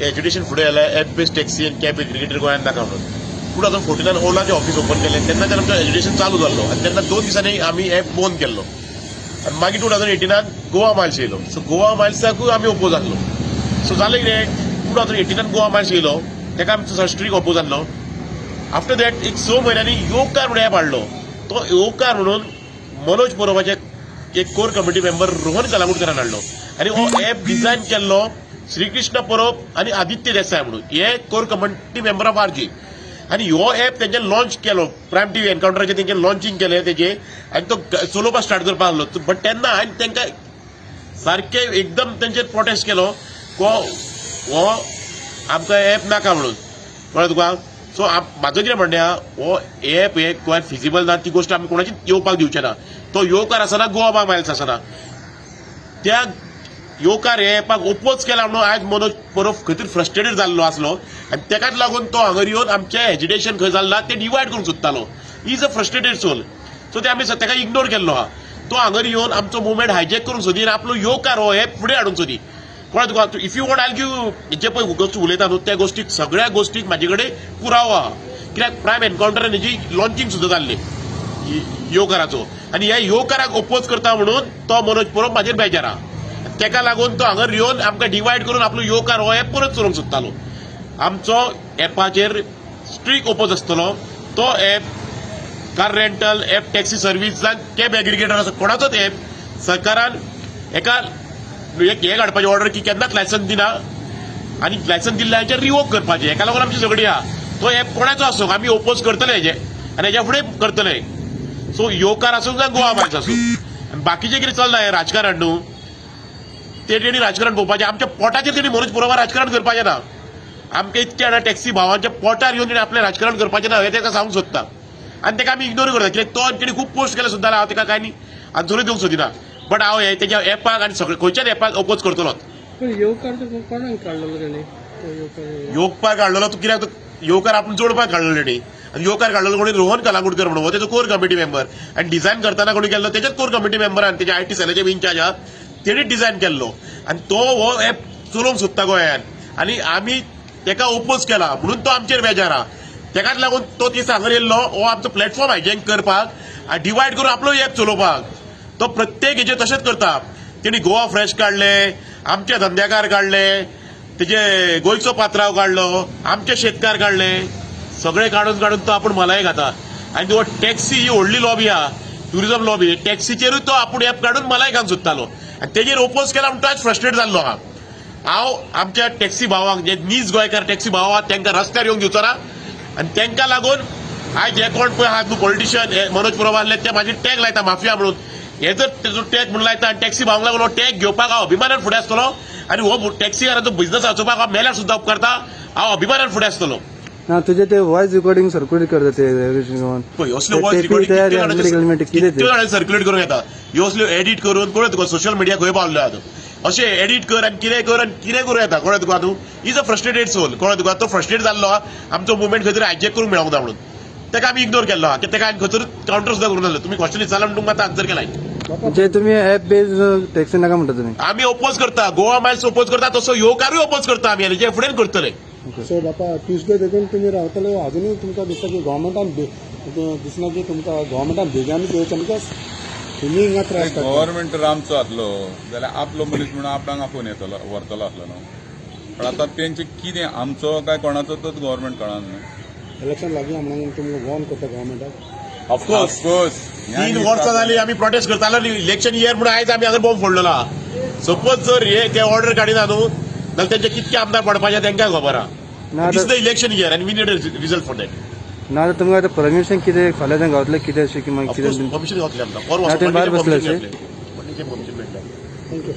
Education फुडें आयलें app based taxi आनी कॅब एग्रिगेटर गोंयांत नाका म्हणून 2014 ओलाचें ऑफिस ओपन केलें तेन्नाच्यान आमचें एज्युकेशन चालू जाल्लो आनी तेन्ना 2 दिसांनी आमी एप बंद केल्लो आनी मागीर 2018 गोवा मायल्स येयलो. सो गोवा मायल्साकूय आमी ओपोज आहलो. सो जालें कितें 2018 गोवा मायल्स येयलो तेका आमी स्ट्रीक ओपोज आहलो. आफ्टर दॅट एक 6 म्हयन्यांनी योगकार म्हणून एप हाडलो. तो योगकार म्हणून मनोज परबाचे एक कोर कमिटी मेंबर रोहन कलागुडकरान हाडलो आनी हो एप डिझायन केल्लो श्रीकृष्ण परब आनी आदित्य देसाय म्हणून हे core committee member of RG. आनी हो एप तेंचे लॉन्च केलो प्रायम टीव्ही एनकाउंटराचेर तेंचे लॉन्चिंग केलें तेजे आनी तो चलोवपाक स्टार्ट करपाक लागलो. बट तेन्ना हांवें तेंकां सारकें एकदम तेंचेर प्रोटेस्ट केलो हो आमकां एप नाका म्हणून कळ्ळें तुका. सो म्हाजो कितें म्हणणें आहा हो एप हे गोंयांत फिजिबल ना ती गोश्ट आमी कोणाची येवपाक दिवचे ना. तो योगकार आसना गोवा मायल्स आसना त्या योगकार हे एपाक ओपोज केला म्हणून आयज मनोज परब खंय तरी फ्रस्ट्रेटेड जाल्लो आसलो आनी तेकाच लागून तो हांगर येवन आमचें एज्युकेशन खंय जाल्ला तें डिवायड करूंक सोदतालो. Is a frustrated soul. So ते आमी तेका इग्नोर केल्लो आहा. तो हांगर येवन आमचो मुवमेंट हायजॅक करूंक सोदी आनी आपलो योगकार हो एप फुडें हाडूंक सोदी. कळ्ळें तुका. If you want I give जे पळय गोश्टी उलयता न्हू त्या गोश्टीक सगळ्या गोश्टीक म्हाजे कडेन पुरावो आहा. कित्याक प्रायम एनकाउंटरान हेजी लॉन्चिंग सुद्दां जाल्ली योगकाराचो आनी ह्या योगकाराक ओपोज करता म्हणून तो मनोज परब म्हाजेर बेजार आहा. तेका लागून तो हांगर येवन आमकां डिवायड करून आपलो योगकार हो एप परत चलोवंक सोदतालो. आमचो एपाचेर स्ट्रीक ओपोज आसतलो. तो app car rental app taxi service जावं कॅब एग्रिगेटर आसा कोणाचोच एप सरकारान एका हे काडपाची ऑर्डर की केन्नाच लायसन दिना आनी लायसन दिल्ल्या हाचेर रिवोक करपाचें. हेका लागून आमची झगडी आहा. तो एप कोणाचो आसूं आमी ओपोज करतले हेजे आनी हेच्या फुडें करतले. सो योगकार आसूं जावं गोवा मायल्स आसूं आनी बाकीचें कितें चलना हें राजकारण न्हू ते तेणी राजकारण पळोवपाचें. आमच्या पोटाचेर तेणी मनोज परबार राजकारण करपाचें ना. आमकां इतके जाणां टॅक्सी भावांच्या पोटार येवन तेणी आपलें राजकारण करपाचें ना हें तेका सांगूंक सोदता आनी तेका आमी इग्नोर करता. कित्याक तो तेणी खूब पोस्ट केले सुद्दां हांव तेका कांय न्ही आन्सरूय दिवंक सोदिना. बट हांव हे तेज्या एपाक आनी सगळे खंयच्याच एपाक ओपोज करतलोच. योगकार काडलेलो तूं कित्याक योगकार आपूण जोडपाक काडलो तेणी आनी योगकार काडलेलो कोणी रोहन कलागुडकर म्हणून हो तेजो कोर कमिटी मेंबर आनी डिझायन करतना कोणी केल्लो तेजेच कोर कमिटी मेंबरान तेजे आयटी सेलाचे इन्चार्ज आहा तेणी डिझायन केल्लो आनी तो हो एप चलोवंक सोदता गोंयांत आनी आमी तेका ओपोज केला म्हणून तो आमचेर बेजार आहा. तेकाच लागून तो ती हांगर येयल्लो हो आमचो प्लॅटफॉर्म हायजॅक करपाक आनी डिवायड करून आपलो एप चलोवपाक. तो प्रत्येक हेजेर तशेंच करता. तेणी गोवा फ्रेश काडले आमचे धंद्याकार काडले तेजे गोंयचो पात्रांव काडलो आमचे शेतकार काडले सगळे काडून तो आपूण मलाई घाता. आनी तो टॅक्सी ही व्हडली लॉबी आहा ट्युरिझम लॉबी टॅक्सीचेरूय तो आपूण एप काडून मलाई घालूंक सोदतालो आनी तेजेर ओपोज केला म्हणून तो आयज फ्रस्ट्रेट जाल्लो आहा. हांव आमच्या टॅक्सी भावांक जे नीज गोंयकार टॅक्सी भाव आहा तांकां रस्त्यार येवंक दिवचो ना आनी तांकां लागून आयज जे कोण पळय आहा तूं पॉलिटिशियन मनोज परब आहले ते म्हाजे टॅग लायता माफिया म्हणून हे जर तेजो टॅग म्हणून लायता आनी टॅक्सी भावांक लागून हो टॅग घेवपाक हांव अभिमानान फुडें आसतलो आनी हो टॅक्सीकाराचो बिझनस वाचोवपाक हांव मेल्यार सुद्दां उपकारता. हांव अभिमानान फुडें आसतलो. ना तुझे ते वॉइस रिकॉर्डिंग सर्क्युलेट करता ते असल्यो वॉइस रिकॉर्डिंग सर्क्युलेट करून येता ह्यो असल्यो एडिट करून कळ्ळें तुका सोशल मिडिया खंय पावल्यो आहा अशें एडिट कर आनी कितें करूं येता कळ्ळें तुका. तूं इज अ फ्रस्ट्रेटेड सोल कळ्ळें तुका. तो फ्रस्ट्रेट जाल्लो आहा आमचो मुवमेंट खंय तरी हायजॅक करूंक मेळोंक ना म्हणून तेका आमी इग्नोर केल्लो आहा. तेका हांवें खंय तरी कावंटर सुद्दां करूंक नासलो. तुमी क्वेश्चन विचारला म्हणून तुमकां आतां आन्सर केलाय. जे तुम्ही ऍप बेस्ड टॅक्सी नाका म्हणटा तुमी आमी ओपोज करता गोवा मायल्स ओपोज करता तसो योगकारूय ओपोज करता आमी आनी जे फुडें करतले. सो बापा ट्युजडे देखून तुमी रावतले अजुनूय तुमकां दिसता की गव्हर्मेंटान दिसना की तुमकां गव्हर्मेंटान बेगानूच येवचें बिकॉज तुमी हिंगा त्रास गव्हर्मेंट जर आमचो आसलो जाल्यार आपलो मनीस म्हणून आपणाक आपूण येतलो व्हरतलो आसलो न्हू. पण आतां तेंचे कितें आमचो काय कोणाचो तोच गव्हर्मेंट कळना न्हू. इलेक्शन लागीं म्हणून तुमकां वॉर्न करता गव्हर्मेंटाक. ऑफकोर्स 3 वर्सां जालीं आमी प्रोटेस्ट करतालो इलेक्शन इयर म्हणून आयज आमी हांगा बॉम्ब फोडलेलो आहा. सपोज जर हे ते ऑर्डर काडिना न्हू जाल्यार तेंचे कितके आमदार पडपाचे तेंकां खबर आहा. This the election year and we need a result for that. ना तुमकां आतां परमिशन कितें फाल्यां गावतलें कितें अशें की मागीर परमिशन गावतलें आमकां भायर बसले परमिशन मेळटलें. थँक्यू.